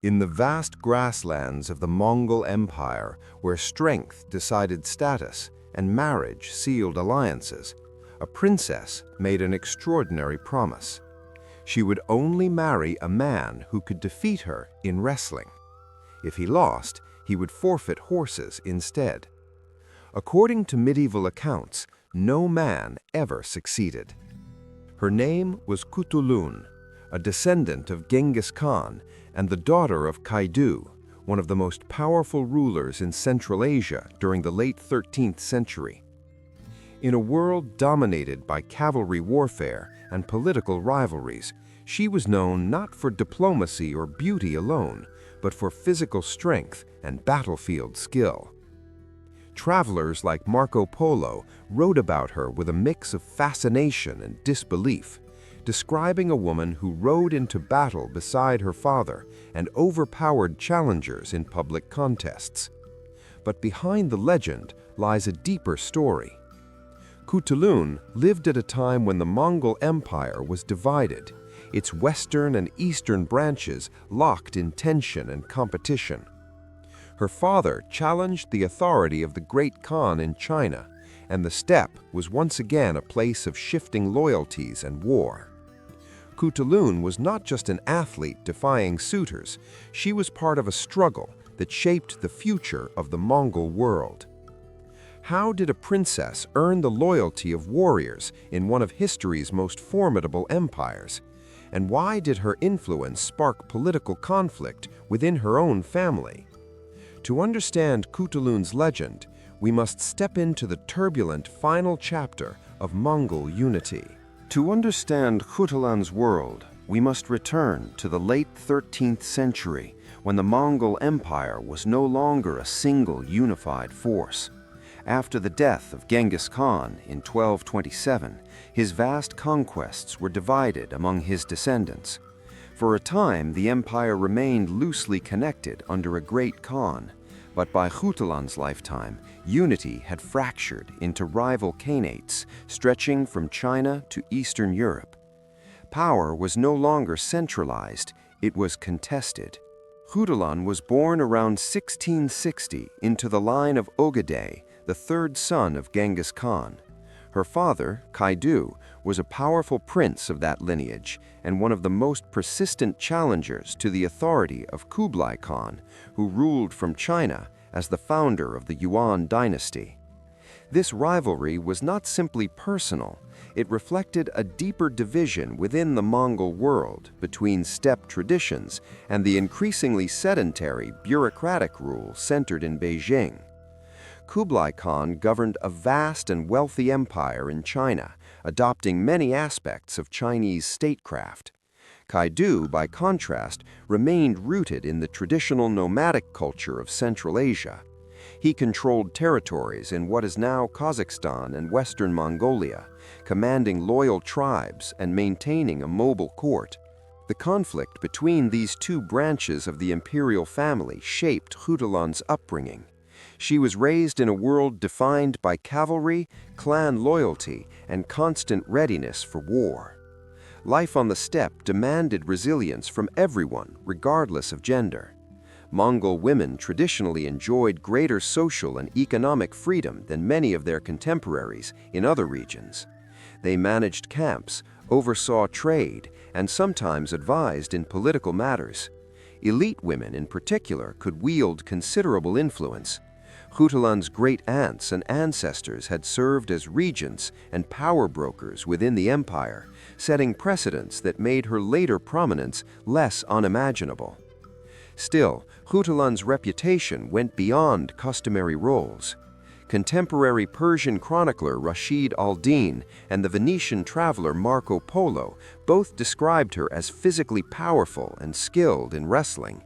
In the vast grasslands of the Mongol Empire, where strength decided status and marriage sealed alliances, a princess made an extraordinary promise. She would only marry a man who could defeat her in wrestling. If he lost, he would forfeit horses instead. According to medieval accounts, no man ever succeeded. Her name was Khutulun, a descendant of Genghis Khan and the daughter of Kaidu, one of the most powerful rulers in Central Asia during the late 13th century. In a world dominated by cavalry warfare and political rivalries, she was known not for diplomacy or beauty alone, but for physical strength and battlefield skill. Travelers like Marco Polo wrote about her with a mix of fascination and disbelief, describing a woman who rode into battle beside her father and overpowered challengers in public contests. But behind the legend lies a deeper story. Khutulun lived at a time when the Mongol Empire was divided, its western and eastern branches locked in tension and competition. Her father challenged the authority of the Great Khan in China, and the steppe was once again a place of shifting loyalties and war. Khutulun was not just an athlete defying suitors, she was part of a struggle that shaped the future of the Mongol world. How did a princess earn the loyalty of warriors in one of history's most formidable empires? And why did her influence spark political conflict within her own family? To understand Khutulun's legend, we must step into the turbulent final chapter of Mongol unity. To understand Khutulun's world, we must return to the late 13th century, when the Mongol Empire was no longer a single unified force. After the death of Genghis Khan in 1227, his vast conquests were divided among his descendants. For a time, the empire remained loosely connected under a great Khan, but by Khutulun's lifetime, unity had fractured into rival khanates, stretching from China to Eastern Europe. Power was no longer centralized, it was contested. Khutulun was born around 1660 into the line of Ogedei, the third son of Genghis Khan. Her father, Kaidu, was a powerful prince of that lineage and one of the most persistent challengers to the authority of Kublai Khan, who ruled from China as the founder of the Yuan dynasty. This rivalry was not simply personal, it reflected a deeper division within the Mongol world between steppe traditions and the increasingly sedentary bureaucratic rule centered in Beijing. Kublai Khan governed a vast and wealthy empire in China, adopting many aspects of Chinese statecraft. Kaidu, by contrast, remained rooted in the traditional nomadic culture of Central Asia. He controlled territories in what is now Kazakhstan and Western Mongolia, commanding loyal tribes and maintaining a mobile court. The conflict between these two branches of the imperial family shaped Khutulun's upbringing. She was raised in a world defined by cavalry, clan loyalty, and constant readiness for war. Life on the steppe demanded resilience from everyone, regardless of gender. Mongol women traditionally enjoyed greater social and economic freedom than many of their contemporaries in other regions. They managed camps, oversaw trade, and sometimes advised in political matters. Elite women, in particular, could wield considerable influence. Khutulun's great-aunts and ancestors had served as regents and power brokers within the empire, setting precedents that made her later prominence less unimaginable. Still, Khutulun's reputation went beyond customary roles. Contemporary Persian chronicler Rashid al-Din and the Venetian traveler Marco Polo both described her as physically powerful and skilled in wrestling.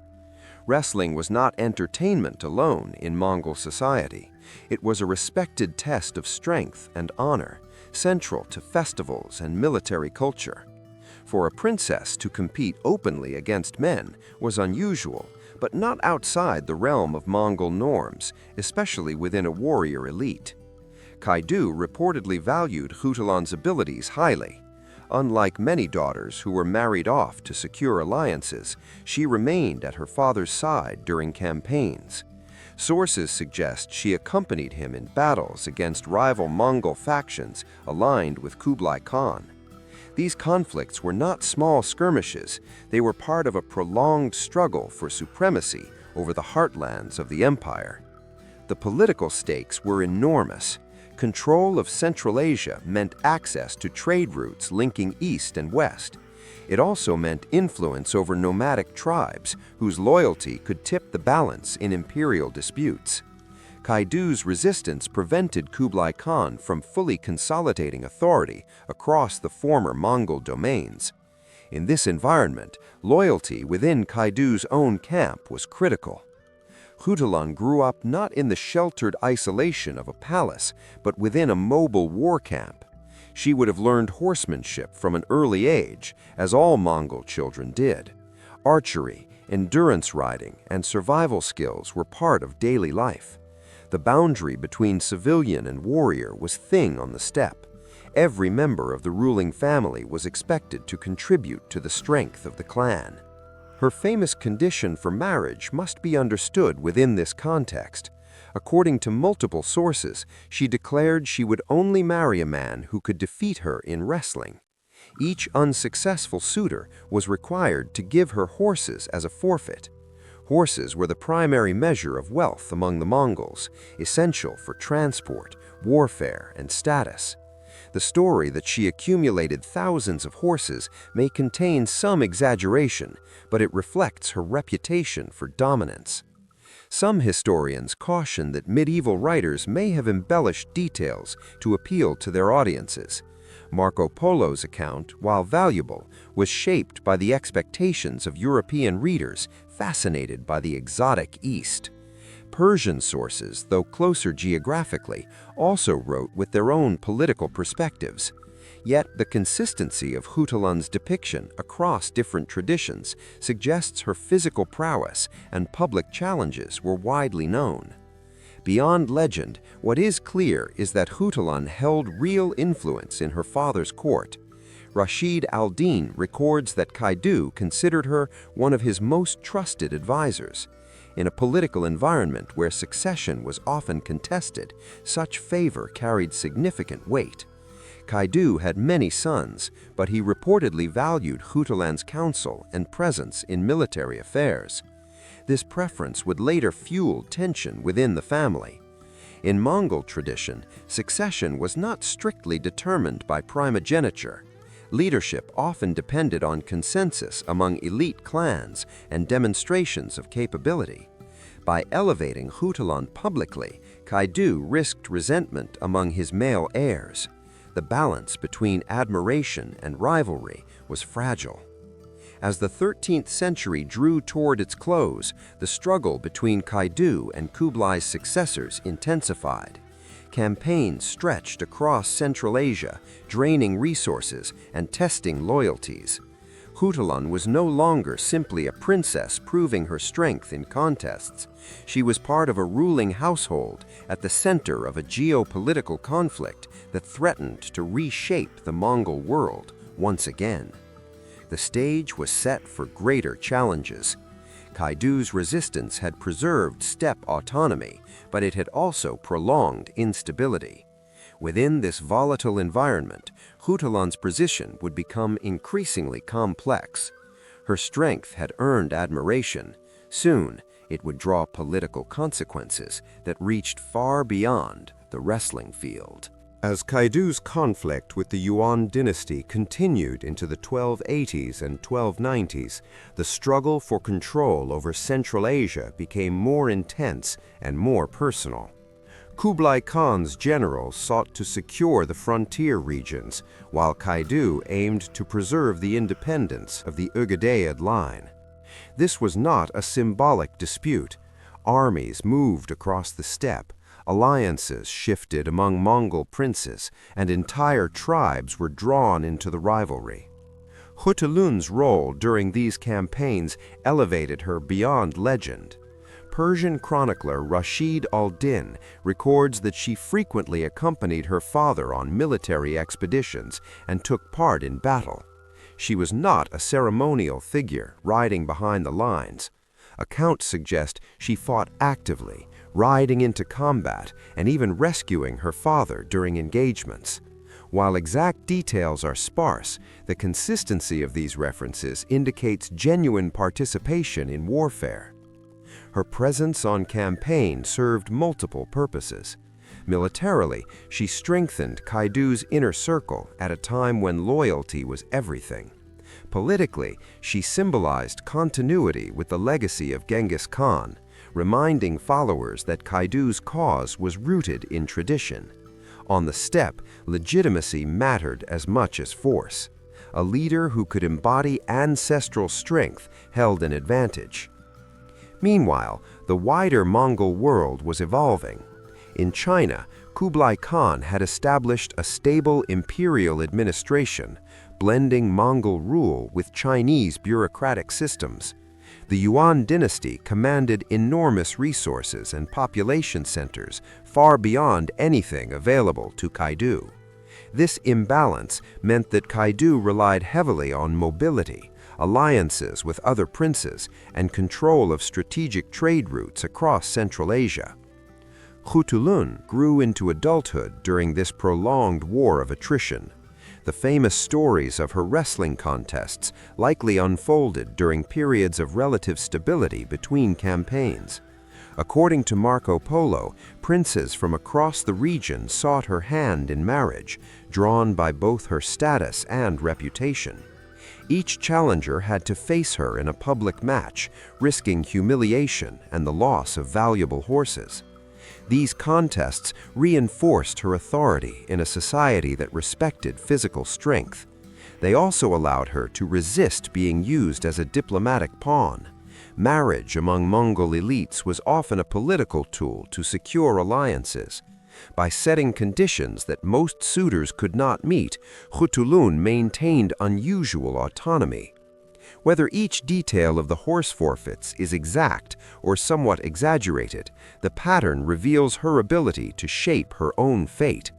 Wrestling was not entertainment alone in Mongol society. It was a respected test of strength and honor, central to festivals and military culture. For a princess to compete openly against men was unusual, but not outside the realm of Mongol norms, especially within a warrior elite. Kaidu reportedly valued Khutulun's abilities highly. Unlike many daughters who were married off to secure alliances, she remained at her father's side during campaigns. Sources suggest she accompanied him in battles against rival Mongol factions aligned with Kublai Khan. These conflicts were not small skirmishes, they were part of a prolonged struggle for supremacy over the heartlands of the empire. The political stakes were enormous. Control of Central Asia meant access to trade routes linking east and west. It also meant influence over nomadic tribes whose loyalty could tip the balance in imperial disputes. Kaidu's resistance prevented Kublai Khan from fully consolidating authority across the former Mongol domains. In this environment, loyalty within Kaidu's own camp was critical. Khutulun grew up not in the sheltered isolation of a palace, but within a mobile war camp. She would have learned horsemanship from an early age, as all Mongol children did. Archery, endurance riding, and survival skills were part of daily life. The boundary between civilian and warrior was thin on the steppe. Every member of the ruling family was expected to contribute to the strength of the clan. Her famous condition for marriage must be understood within this context. According to multiple sources, she declared she would only marry a man who could defeat her in wrestling. Each unsuccessful suitor was required to give her horses as a forfeit. Horses were the primary measure of wealth among the Mongols, essential for transport, warfare, and status. The story that she accumulated thousands of horses may contain some exaggeration, but it reflects her reputation for dominance. Some historians caution that medieval writers may have embellished details to appeal to their audiences. Marco Polo's account, while valuable, was shaped by the expectations of European readers fascinated by the exotic East. Persian sources, though closer geographically, also wrote with their own political perspectives. Yet the consistency of Khutulun's depiction across different traditions suggests her physical prowess and public challenges were widely known. Beyond legend, what is clear is that Khutulun held real influence in her father's court. Rashid al-Din records that Kaidu considered her one of his most trusted advisors. In a political environment where succession was often contested, such favor carried significant weight. Kaidu had many sons, but he reportedly valued Khutulun's counsel and presence in military affairs. This preference would later fuel tension within the family. In Mongol tradition, succession was not strictly determined by primogeniture. Leadership often depended on consensus among elite clans and demonstrations of capability. By elevating Khutulun publicly, Kaidu risked resentment among his male heirs. The balance between admiration and rivalry was fragile. As the 13th century drew toward its close, the struggle between Kaidu and Kublai's successors intensified. Campaigns stretched across Central Asia, draining resources and testing loyalties. Khutulun was no longer simply a princess proving her strength in contests. She was part of a ruling household at the center of a geopolitical conflict that threatened to reshape the Mongol world once again. The stage was set for greater challenges. Kaidu's resistance had preserved steppe autonomy, but it had also prolonged instability. Within this volatile environment, Khutulun's position would become increasingly complex. Her strength had earned admiration. Soon, it would draw political consequences that reached far beyond the wrestling field. As Kaidu's conflict with the Yuan dynasty continued into the 1280s and 1290s, the struggle for control over Central Asia became more intense and more personal. Kublai Khan's generals sought to secure the frontier regions, while Kaidu aimed to preserve the independence of the Ögedeiad line. This was not a symbolic dispute. Armies moved across the steppe, alliances shifted among Mongol princes, and entire tribes were drawn into the rivalry. Khutulun's role during these campaigns elevated her beyond legend. Persian chronicler Rashid al-Din records that she frequently accompanied her father on military expeditions and took part in battle. She was not a ceremonial figure riding behind the lines. Accounts suggest she fought actively, riding into combat and even rescuing her father during engagements. While exact details are sparse, the consistency of these references indicates genuine participation in warfare. Her presence on campaign served multiple purposes. Militarily, she strengthened Kaidu's inner circle at a time when loyalty was everything. Politically, she symbolized continuity with the legacy of Genghis Khan, reminding followers that Kaidu's cause was rooted in tradition. On the steppe, legitimacy mattered as much as force. A leader who could embody ancestral strength held an advantage. Meanwhile, the wider Mongol world was evolving. In China, Kublai Khan had established a stable imperial administration, blending Mongol rule with Chinese bureaucratic systems. The Yuan dynasty commanded enormous resources and population centers far beyond anything available to Kaidu. This imbalance meant that Kaidu relied heavily on mobility, alliances with other princes, and control of strategic trade routes across Central Asia. Khutulun grew into adulthood during this prolonged war of attrition. The famous stories of her wrestling contests likely unfolded during periods of relative stability between campaigns. According to Marco Polo, princes from across the region sought her hand in marriage, drawn by both her status and reputation. Each challenger had to face her in a public match, risking humiliation and the loss of valuable horses. These contests reinforced her authority in a society that respected physical strength. They also allowed her to resist being used as a diplomatic pawn. Marriage among Mongol elites was often a political tool to secure alliances. By setting conditions that most suitors could not meet, Khutulun maintained unusual autonomy. Whether each detail of the horse forfeits is exact or somewhat exaggerated, the pattern reveals her ability to shape her own fate.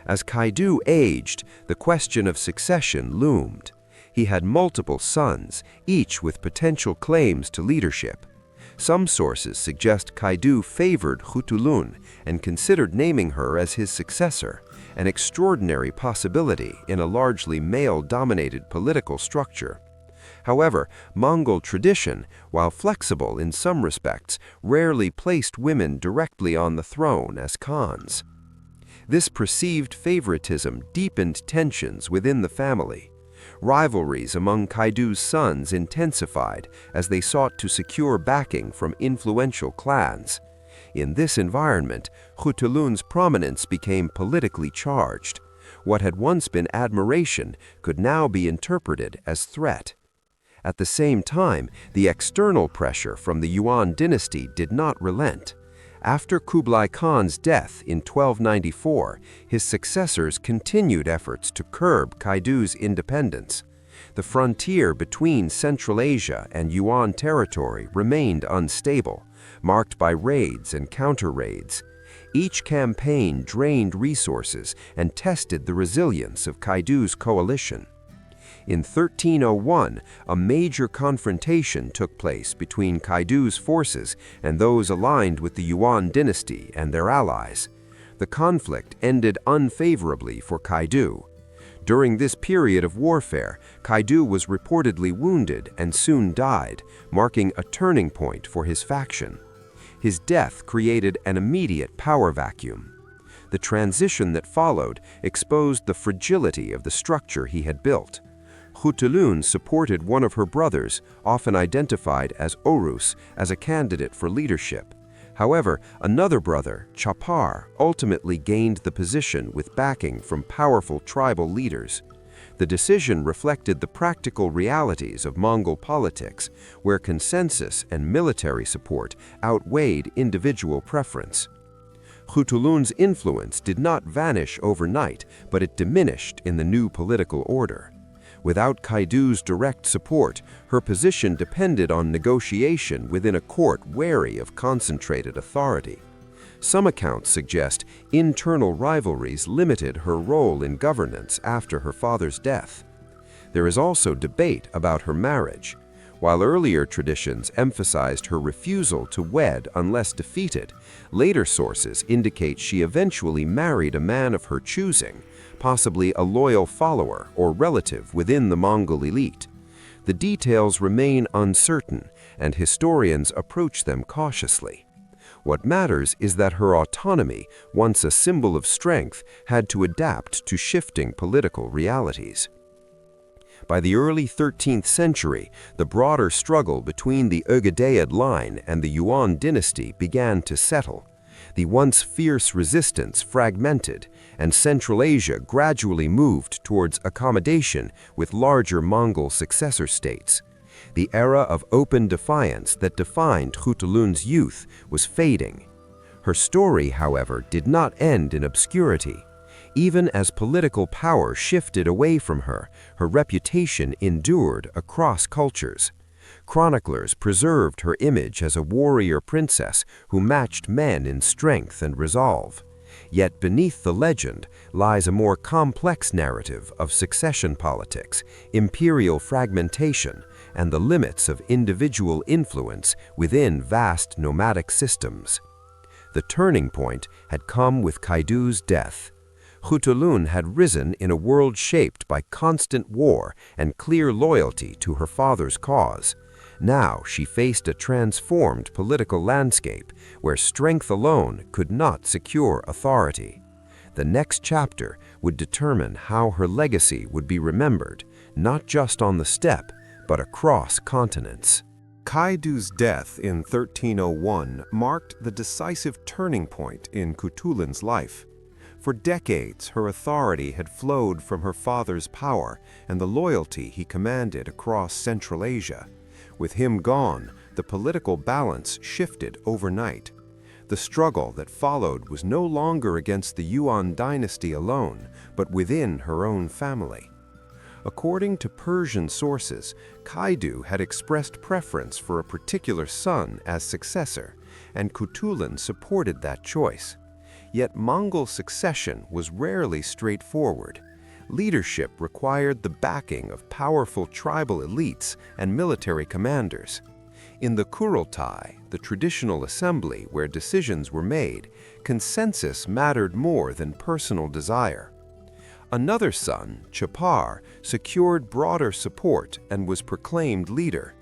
As Kaidu aged, the question of succession loomed. He had multiple sons, each with potential claims to leadership. Some sources suggest Kaidu favored Khutulun and considered naming her as his successor, an extraordinary possibility in a largely male-dominated political structure. However, Mongol tradition, while flexible in some respects, rarely placed women directly on the throne as khans. This perceived favoritism deepened tensions within the family. Rivalries among Kaidu's sons intensified as they sought to secure backing from influential clans. In this environment, Khutulun's prominence became politically charged. What had once been admiration could now be interpreted as threat. At the same time, the external pressure from the Yuan dynasty did not relent. After Kublai Khan's death in 1294, his successors continued efforts to curb Kaidu's independence. The frontier between Central Asia and Yuan territory remained unstable, marked by raids and counter-raids. Each campaign drained resources and tested the resilience of Kaidu's coalition. In 1301, a major confrontation took place between Kaidu's forces and those aligned with the Yuan dynasty and their allies. The conflict ended unfavorably for Kaidu. During this period of warfare, Kaidu was reportedly wounded and soon died, marking a turning point for his faction. His death created an immediate power vacuum. The transition that followed exposed the fragility of the structure he had built. Khutulun supported one of her brothers, often identified as Orus, as a candidate for leadership. However, another brother, Chapar, ultimately gained the position with backing from powerful tribal leaders. The decision reflected the practical realities of Mongol politics, where consensus and military support outweighed individual preference. Khutulun's influence did not vanish overnight, but it diminished in the new political order. Without Kaidu's direct support, her position depended on negotiation within a court wary of concentrated authority. Some accounts suggest internal rivalries limited her role in governance after her father's death. There is also debate about her marriage. While earlier traditions emphasized her refusal to wed unless defeated, later sources indicate she eventually married a man of her choosing, possibly a loyal follower or relative within the Mongol elite. The details remain uncertain, and historians approach them cautiously. What matters is that her autonomy, once a symbol of strength, had to adapt to shifting political realities. By the early 13th century, the broader struggle between the Ögedeiad line and the Yuan dynasty began to settle. The once fierce resistance fragmented, and Central Asia gradually moved towards accommodation with larger Mongol successor states. The era of open defiance that defined Khutulun's youth was fading. Her story, however, did not end in obscurity. Even as political power shifted away from her, her reputation endured across cultures. Chroniclers preserved her image as a warrior princess who matched men in strength and resolve. Yet beneath the legend lies a more complex narrative of succession politics, imperial fragmentation, and the limits of individual influence within vast nomadic systems. The turning point had come with Kaidu's death. Khutulun had risen in a world shaped by constant war and clear loyalty to her father's cause. Now she faced a transformed political landscape where strength alone could not secure authority. The next chapter would determine how her legacy would be remembered, not just on the steppe, but across continents. Kaidu's death in 1301 marked the decisive turning point in Khutulun's life. For decades, her authority had flowed from her father's power and the loyalty he commanded across Central Asia. With him gone, the political balance shifted overnight. The struggle that followed was no longer against the Yuan dynasty alone, but within her own family. According to Persian sources, Kaidu had expressed preference for a particular son as successor, and Khutulun supported that choice. Yet Mongol succession was rarely straightforward. Leadership required the backing of powerful tribal elites and military commanders. In the Kurultai, the traditional assembly where decisions were made, consensus mattered more than personal desire. Another son, Chapar, secured broader support and was proclaimed leader.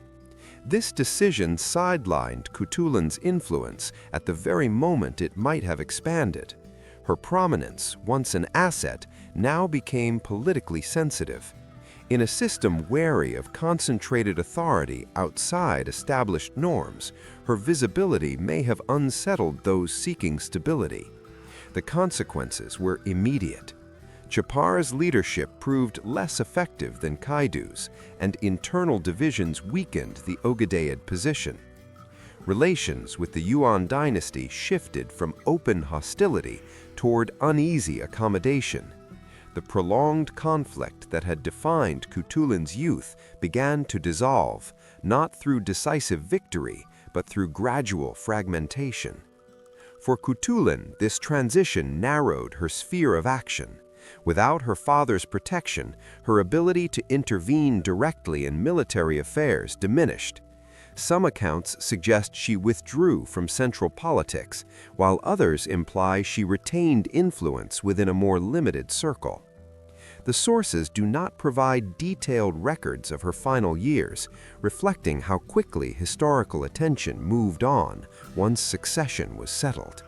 This decision sidelined Khutulun's influence at the very moment it might have expanded. Her prominence, once an asset, now became politically sensitive. In a system wary of concentrated authority outside established norms, her visibility may have unsettled those seeking stability. The consequences were immediate. Chapar's leadership proved less effective than Kaidu's, and internal divisions weakened the Ögedeiad position. Relations with the Yuan dynasty shifted from open hostility toward uneasy accommodation. The prolonged conflict that had defined Khutulun's youth began to dissolve, not through decisive victory, but through gradual fragmentation. For Khutulun, this transition narrowed her sphere of action. Without her father's protection, her ability to intervene directly in military affairs diminished. Some accounts suggest she withdrew from central politics, while others imply she retained influence within a more limited circle. The sources do not provide detailed records of her final years, reflecting how quickly historical attention moved on once succession was settled.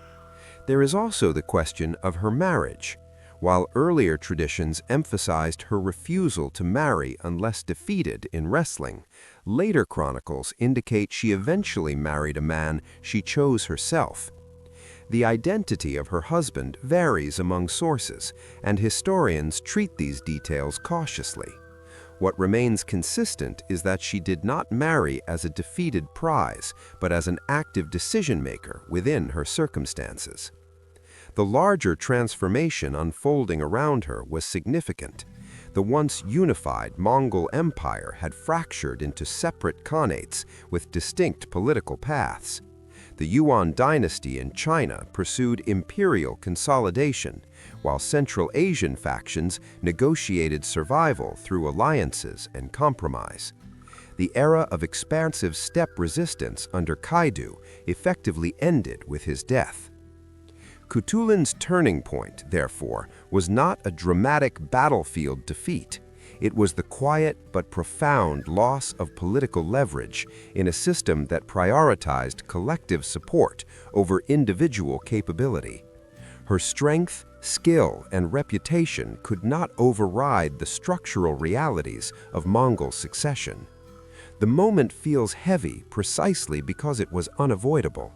There is also the question of her marriage. While earlier traditions emphasized her refusal to marry unless defeated in wrestling, later chronicles indicate she eventually married a man she chose herself. The identity of her husband varies among sources, and historians treat these details cautiously. What remains consistent is that she did not marry as a defeated prize, but as an active decision-maker within her circumstances. The larger transformation unfolding around her was significant. The once unified Mongol Empire had fractured into separate khanates with distinct political paths. The Yuan dynasty in China pursued imperial consolidation, while Central Asian factions negotiated survival through alliances and compromise. The era of expansive steppe resistance under Kaidu effectively ended with his death. Khutulun's turning point, therefore, was not a dramatic battlefield defeat. It was the quiet but profound loss of political leverage in a system that prioritized collective support over individual capability. Her strength, skill, and reputation could not override the structural realities of Mongol succession. The moment feels heavy precisely because it was unavoidable.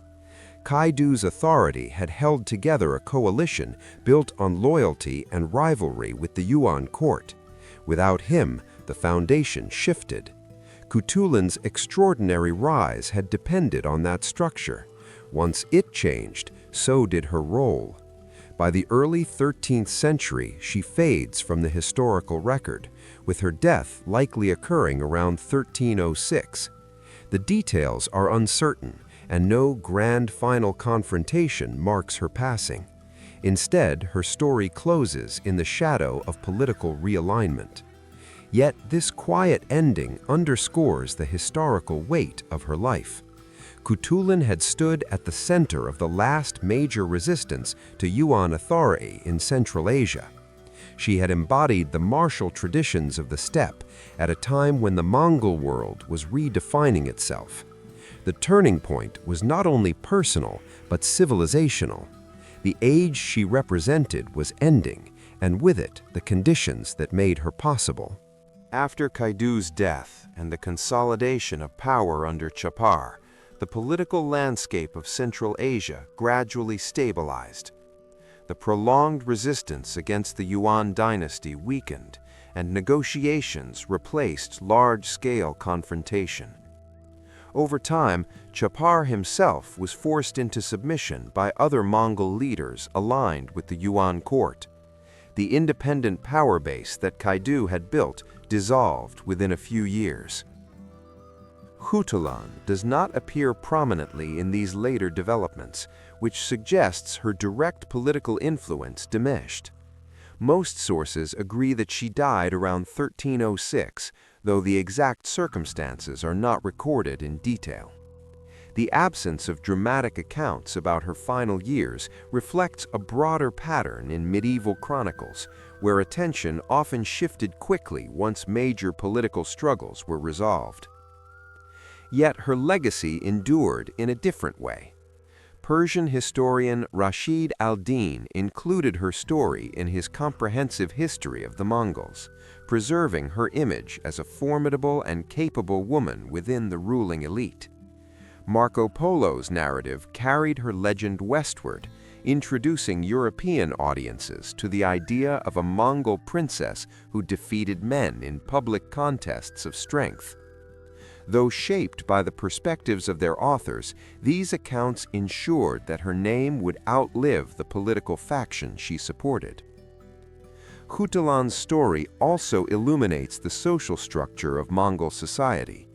Kaidu's authority had held together a coalition built on loyalty and rivalry with the Yuan court. Without him, the foundation shifted. Khutulun's extraordinary rise had depended on that structure. Once it changed, so did her role. By the early 13th century, she fades from the historical record, with her death likely occurring around 1306. The details are uncertain, and no grand final confrontation marks her passing. Instead, her story closes in the shadow of political realignment. Yet this quiet ending underscores the historical weight of her life. Khutulun had stood at the center of the last major resistance to Yuan authority in Central Asia. She had embodied the martial traditions of the steppe at a time when the Mongol world was redefining itself. The turning point was not only personal, but civilizational. The age she represented was ending, and with it, the conditions that made her possible. After Kaidu's death and the consolidation of power under Chapar, the political landscape of Central Asia gradually stabilized. The prolonged resistance against the Yuan dynasty weakened, and negotiations replaced large-scale confrontation. Over time, Chapar himself was forced into submission by other Mongol leaders aligned with the Yuan court. The independent power base that Kaidu had built dissolved within a few years. Khutulun does not appear prominently in these later developments, which suggests her direct political influence diminished. Most sources agree that she died around 1306, though the exact circumstances are not recorded in detail. The absence of dramatic accounts about her final years reflects a broader pattern in medieval chronicles, where attention often shifted quickly once major political struggles were resolved. Yet her legacy endured in a different way. Persian historian Rashid al-Din included her story in his comprehensive history of the Mongols, preserving her image as a formidable and capable woman within the ruling elite. Marco Polo's narrative carried her legend westward, introducing European audiences to the idea of a Mongol princess who defeated men in public contests of strength. Though shaped by the perspectives of their authors, these accounts ensured that her name would outlive the political faction she supported. Khutulun's story also illuminates the social structure of Mongol society.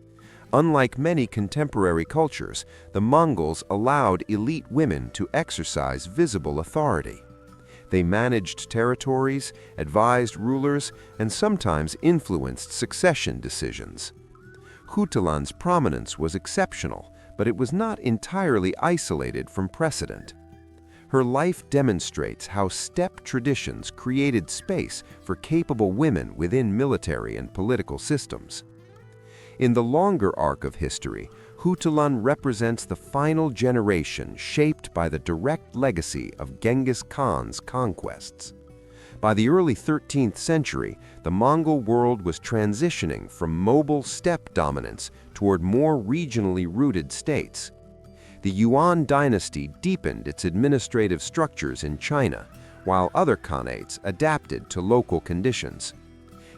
Unlike many contemporary cultures, the Mongols allowed elite women to exercise visible authority. They managed territories, advised rulers, and sometimes influenced succession decisions. Khutulun's prominence was exceptional, but it was not entirely isolated from precedent. Her life demonstrates how steppe traditions created space for capable women within military and political systems. In the longer arc of history, Khutulun represents the final generation shaped by the direct legacy of Genghis Khan's conquests. By the early 13th century, the Mongol world was transitioning from mobile steppe dominance toward more regionally rooted states. The Yuan dynasty deepened its administrative structures in China, while other khanates adapted to local conditions.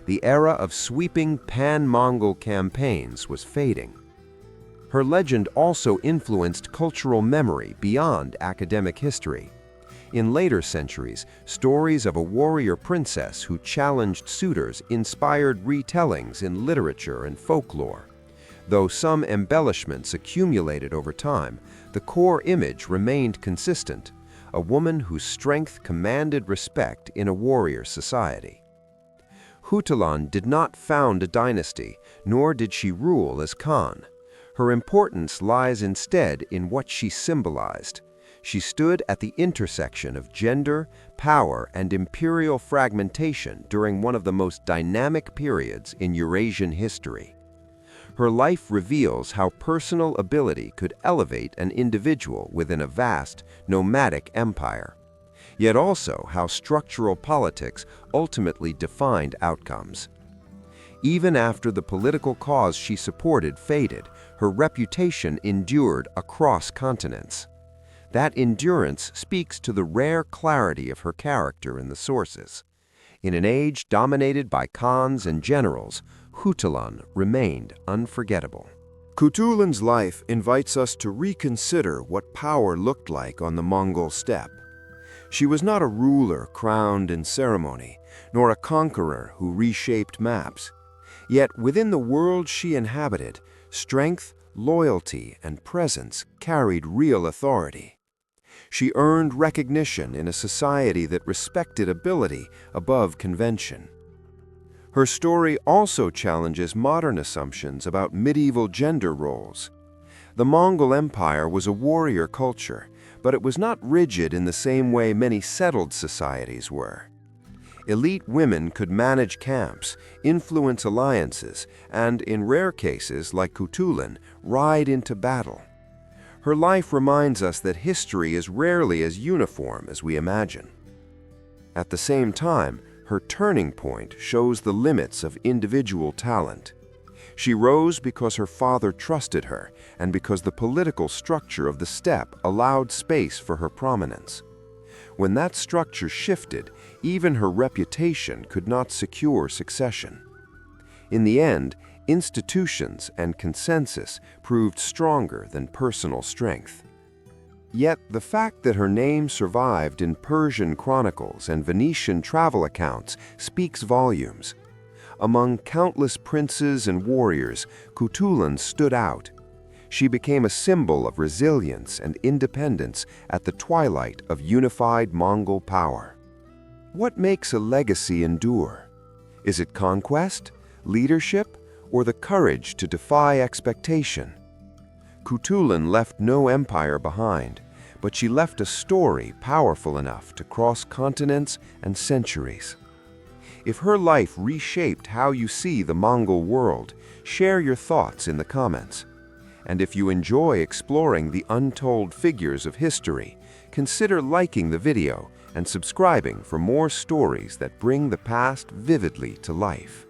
The era of sweeping pan-Mongol campaigns was fading. Her legend also influenced cultural memory beyond academic history. In later centuries, stories of a warrior princess who challenged suitors inspired retellings in literature and folklore. Though some embellishments accumulated over time, the core image remained consistent: a woman whose strength commanded respect in a warrior society. Khutulun did not found a dynasty, nor did she rule as Khan. Her importance lies instead in what she symbolized. She stood at the intersection of gender, power, and imperial fragmentation during one of the most dynamic periods in Eurasian history. Her life reveals how personal ability could elevate an individual within a vast, nomadic empire, yet also how structural politics ultimately defined outcomes. Even after the political cause she supported faded, her reputation endured across continents. That endurance speaks to the rare clarity of her character in the sources. In an age dominated by khans and generals, Khutulun remained unforgettable. Khutulun's life invites us to reconsider what power looked like on the Mongol steppe. She was not a ruler crowned in ceremony, nor a conqueror who reshaped maps. Yet within the world she inhabited, strength, loyalty, and presence carried real authority. She earned recognition in a society that respected ability above convention. Her story also challenges modern assumptions about medieval gender roles. The Mongol Empire was a warrior culture, but it was not rigid in the same way many settled societies were. Elite women could manage camps, influence alliances, and, in rare cases like Khutulun, ride into battle. Her life reminds us that history is rarely as uniform as we imagine. At the same time, her turning point shows the limits of individual talent. She rose because her father trusted her and because the political structure of the steppe allowed space for her prominence. When that structure shifted, even her reputation could not secure succession. In the end, institutions and consensus proved stronger than personal strength. Yet the fact that her name survived in Persian chronicles and Venetian travel accounts speaks volumes. Among countless princes and warriors, Khutulun stood out. She became a symbol of resilience and independence at the twilight of unified Mongol power. What makes a legacy endure? Is it conquest, leadership, or the courage to defy expectation? Khutulun left no empire behind, but she left a story powerful enough to cross continents and centuries. If her life reshaped how you see the Mongol world, share your thoughts in the comments. And if you enjoy exploring the untold figures of history, consider liking the video and subscribing for more stories that bring the past vividly to life.